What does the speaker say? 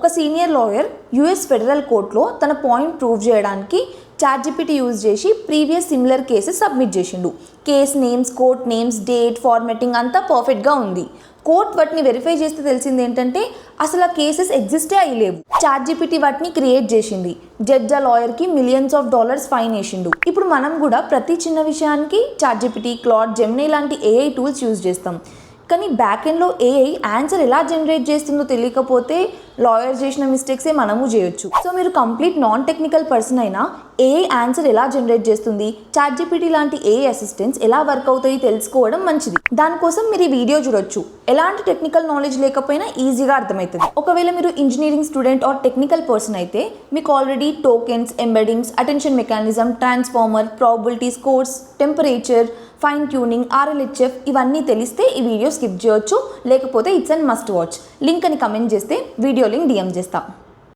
ఒక senior lawyer US federal కోర్టులో తన పాయింట్ ప్రూవ్ చేయడానికి చాట్‌జీపీటీ యూజ్ చేసి ప్రీవియస్ సిమిలర్ కేసెస్ సబ్మిట్ చేసిండు. Case names, court names, date, formatting అంతా పర్ఫెక్ట్గా ఉంది. కోర్ట్ వాటిని వెరిఫై చేస్తే తెలిసింది ఏంటంటే అసలు ఆ కేసెస్ ఎగ్జిస్టే అయ్యలేవు. చాట్‌జీపీటీ వాటిని క్రియేట్ చేసింది. జడ్జ్ ఆ లాయర్కి మిలియన్స్ ఆఫ్ డాలర్స్ ఫైన్ వేసిండు. ఇప్పుడు మనం కూడా ప్రతి చిన్న విషయానికి చాట్‌జీపీటీ, క్లాడ్, జెమినీ లాంటి ఏఐ టూల్స్ యూజ్ చేస్తాం. కానీ బ్యాక్ ఎండ్లో ఏఐ ఆన్సర్ ఎలా జనరేట్ చేస్తుందో తెలియకపోతే లాయర్ చేసిన మిస్టేక్సే మనము చేయొచ్చు. సో మీరు కంప్లీట్ నాన్ టెక్నికల్ పర్సన్ అయినా ఏఐ ఆన్సర్ ఎలా జనరేట్ చేస్తుంది, చాట్‌జీపీటీ లాంటి ఏఐ అసిస్టెంట్స్ ఎలా వర్క్ అవుతాయి తెలుసుకోవడం మంచిది. దానికోసం మీరు ఈ వీడియో చూడొచ్చు. ఎలాంటి టెక్నికల్ నాలెడ్జ్ లేకపోయినా ఈజీగా అర్థమవుతుంది. ఒకవేళ మీరు engineering student or technical person అయితే మీకు already tokens, embeddings, attention mechanism, transformer, probabilities, course, temperature, fine tuning, RLHF ఇవన్నీ తెలిస్తే ఈ వీడియో స్కిప్ చేయొచ్చు. లేకపోతే it's and must watch. Link అని కమెంట్ చేస్తే వీడియో లింక్ DM చేస్తా.